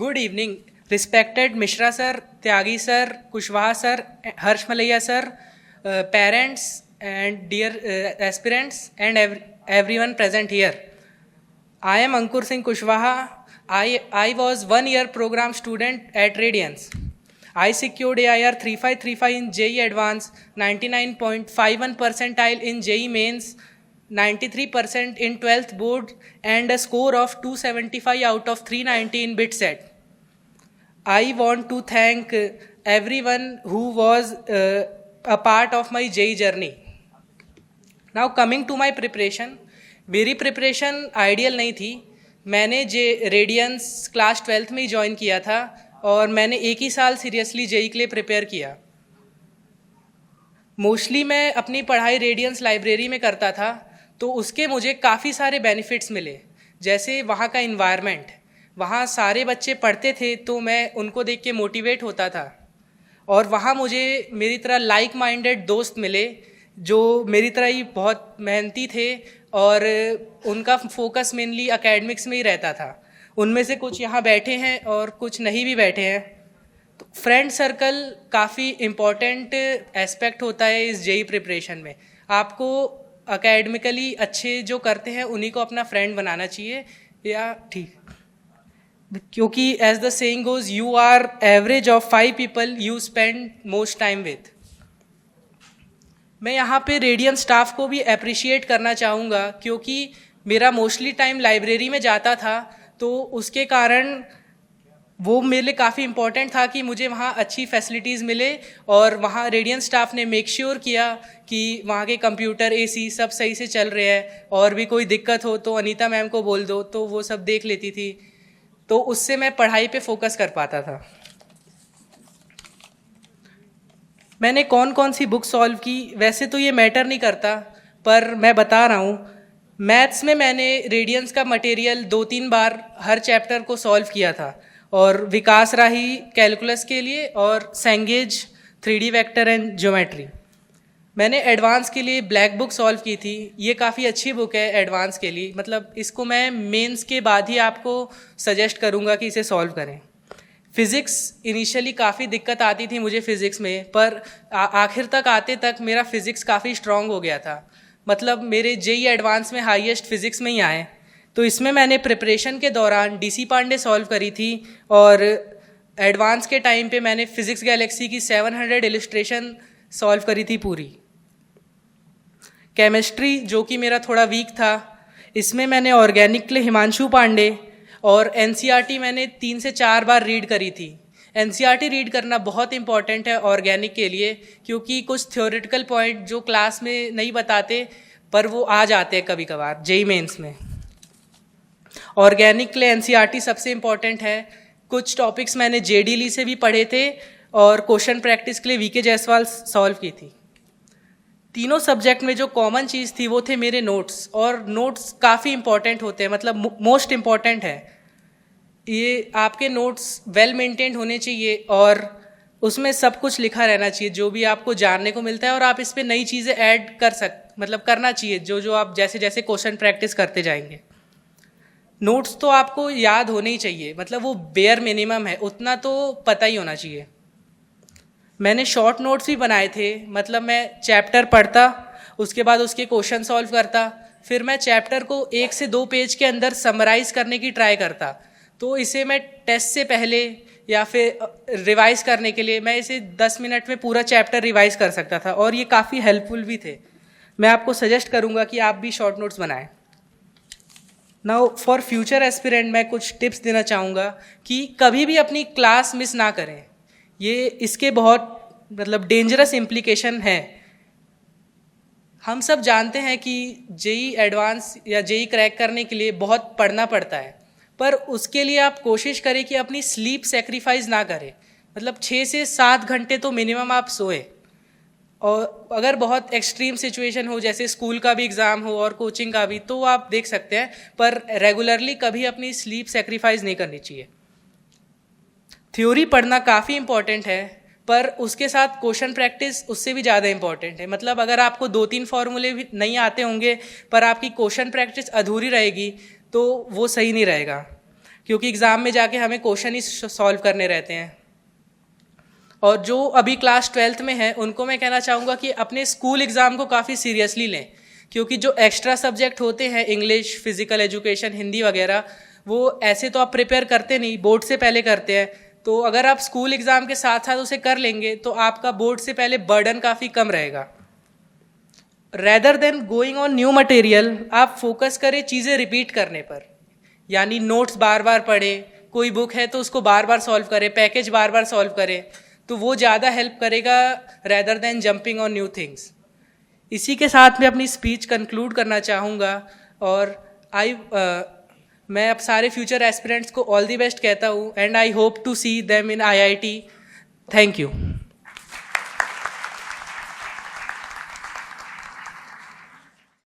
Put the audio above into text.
Good evening, respected Mishra sir, Tyagi sir, Kushwaha sir, Harsh Malaiya sir, parents and dear aspirants and everyone present here. I am Ankur Singh Kushwaha. I was 1 year program student at Radiance. I secured AIR 3535 in JEE Advanced, 99.51 percentile in JEE Mains, 93% in 12th board and a score of 275 out of 390 in BitSet. I want to thank everyone who was a part of my JEE journey. Now coming to my preparation, मेरी preparation ideal नहीं थी. मैंने radiance class 12th में ही join किया था और मैंने एक ही साल सीरियसली जेई के लिए प्रिपेयर किया. मोस्टली मैं अपनी पढ़ाई रेडियंस लाइब्रेरी में करता था, तो उसके मुझे काफ़ी सारे बेनिफिट्स मिले. जैसे वहाँ का इन्वायरमेंट, वहाँ सारे बच्चे पढ़ते थे तो मैं उनको देख के मोटिवेट होता था. और वहाँ मुझे मेरी तरह लाइक माइंडेड दोस्त मिले जो मेरी तरह ही बहुत मेहनती थे और उनका फोकस मेनली एकेडमिक्स में ही रहता था. उनमें से कुछ यहाँ बैठे हैं और कुछ नहीं भी बैठे हैं. तो फ्रेंड सर्कल काफ़ी इम्पॉर्टेंट एस्पेक्ट होता है इस जेई प्रिपरेशन में. आपको एकेडमिकली अच्छे जो करते हैं उन्हीं को अपना फ्रेंड बनाना चाहिए. या ठीक, क्योंकि as the saying goes, you are average of 5 people you spend most time with. मैं यहाँ पे रेडियन स्टाफ को भी अप्रिशिएट करना चाहूँगा क्योंकि मेरा मोस्टली टाइम लाइब्रेरी में जाता था, तो उसके कारण वो मेरे लिए काफ़ी इम्पॉर्टेंट था कि मुझे वहाँ अच्छी फैसिलिटीज़ मिले. और वहाँ रेडियन स्टाफ ने मेक श्योर किया कि वहाँ के कंप्यूटर एसी सब सही से चल रहे हैं, और भी कोई दिक्कत हो तो अनीता मैम को बोल दो, तो वो सब देख लेती थी. तो उससे मैं पढ़ाई पे फोकस कर पाता था. मैंने कौन कौन सी बुक सॉल्व की, वैसे तो ये मैटर नहीं करता, पर मैं बता रहा हूँ. मैथ्स में मैंने रेडियंस का मटेरियल 2-3 बार हर चैप्टर को सॉल्व किया था, और विकास राही कैलकुलस के लिए और Cengage 3D vector and geometry. मैंने एडवांस के लिए ब्लैक बुक सॉल्व की थी. ये काफ़ी अच्छी बुक है एडवांस के लिए, मतलब इसको मैं मेंस के बाद ही आपको सजेस्ट करूँगा कि इसे सॉल्व करें. फ़िज़िक्स इनिशियली काफ़ी दिक्कत आती थी मुझे फ़िज़िक्स में, पर आखिर तक आते तक मेरा फ़िज़िक्स काफ़ी स्ट्रॉन्ग हो गया था. मतलब मेरे जेई एडवांस में हाईएस्ट फ़िज़िक्स में ही आए. तो इसमें मैंने प्रिपरेशन के दौरान DC पांडे सॉल्व करी थी, और एडवांस के टाइम पे मैंने फ़िज़िक्स गैलेक्सी की 700 इलस्ट्रेशन सॉल्व करी थी पूरी. केमिस्ट्री जो कि मेरा थोड़ा वीक था, इसमें मैंने ऑर्गेनिक के लिए हिमांशु पांडे और NCERT मैंने 3 से 4 बार रीड करी थी. NCERT रीड करना बहुत इंपॉर्टेंट है ऑर्गेनिक के लिए, क्योंकि कुछ थ्योरेटिकल पॉइंट जो क्लास में नहीं बताते पर वो आ जाते हैं कभी कभार जेई मेंस में. ऑर्गेनिक के लिए NCERT सबसे इम्पॉर्टेंट है. कुछ टॉपिक्स मैंने JD ली से भी पढ़े थे, और क्वेश्चन प्रैक्टिस के लिए VK जायसवाल सॉल्व की थी. तीनों सब्जेक्ट में जो कॉमन चीज़ थी वो थे मेरे नोट्स, और नोट्स काफ़ी इंपॉर्टेंट होते हैं, मतलब मोस्ट इम्पॉर्टेंट है. ये आपके नोट्स वेल मेंटेन्ड होने चाहिए और उसमें सब कुछ लिखा रहना चाहिए जो भी आपको जानने को मिलता है, और आप इस पर नई चीज़ें ऐड मतलब करना चाहिए जो जो आप जैसे जैसे क्वेश्चन प्रैक्टिस करते जाएंगे. नोट्स तो आपको याद होने ही चाहिए, मतलब वो बेयर मिनिमम है, उतना तो पता ही होना चाहिए. मैंने शॉर्ट नोट्स भी बनाए थे, मतलब मैं चैप्टर पढ़ता, उसके बाद उसके क्वेश्चन सॉल्व करता, फिर मैं चैप्टर को 1 से 2 पेज के अंदर समराइज़ करने की ट्राई करता. तो इसे मैं टेस्ट से पहले या फिर रिवाइज़ करने के लिए मैं इसे 10 मिनट में पूरा चैप्टर रिवाइज़ कर सकता था, और ये काफ़ी हेल्पफुल भी थे. मैं आपको सजेस्ट करूँगा कि आप भी शॉर्ट नोट्स बनाएं. नाउ फॉर फ्यूचर एस्पिरेंट मैं कुछ टिप्स देना चाहूँगा कि कभी भी अपनी क्लास मिस ना करें. ये इसके बहुत मतलब डेंजरस इम्प्लीकेशन है. हम सब जानते हैं कि जेई एडवांस या जेई क्रैक करने के लिए बहुत पढ़ना पड़ता है, पर उसके लिए आप कोशिश करें कि अपनी स्लीप सेक्रीफाइस ना करें. मतलब 6 से 7 घंटे तो मिनिमम आप सोएं. और अगर बहुत एक्सट्रीम सिचुएशन हो, जैसे स्कूल का भी एग्ज़ाम हो और कोचिंग का भी, तो आप देख सकते हैं, पर रेगुलरली कभी अपनी स्लीप सेक्रीफाइस नहीं करनी चाहिए. थ्योरी पढ़ना काफ़ी इंपॉर्टेंट है, पर उसके साथ क्वेश्चन प्रैक्टिस उससे भी ज़्यादा इंपॉर्टेंट है. मतलब अगर आपको 2-3 फॉर्मूले भी नहीं आते होंगे पर आपकी क्वेश्चन प्रैक्टिस अधूरी रहेगी तो वो सही नहीं रहेगा. क्योंकि एग्ज़ाम में जाके हमें क्वेश्चन ही सॉल्व करने रहते हैं। और जो अभी क्लास 12th में है उनको मैं कहना चाहूँगा कि अपने स्कूल एग्ज़ाम को काफ़ी सीरियसली लें, क्योंकि जो एक्स्ट्रा सब्जेक्ट होते हैं इंग्लिश, फिजिकल एजुकेशन, हिंदी वगैरह, वो ऐसे तो आप प्रिपेयर करते नहीं, बोर्ड से पहले करते हैं। तो अगर आप स्कूल एग्ज़ाम के साथ साथ उसे कर लेंगे तो आपका बोर्ड से पहले बर्डन काफ़ी कम रहेगा। Rather than going on new material, आप फोकस करें चीज़ें रिपीट करने पर, यानी नोट्स बार बार पढ़ें, कोई बुक है तो उसको बार बार सॉल्व करें, पैकेज बार बार सॉल्व करें, तो वो ज़्यादा हेल्प करेगा rather than jumping on new things. इसी के साथ मैं अपनी स्पीच कंक्लूड करना चाहूँगा और मैं अब सारे फ्यूचर एस्पिरेंट्स को ऑल द बेस्ट कहता हूँ and I hope to see them in IIT। Thank you.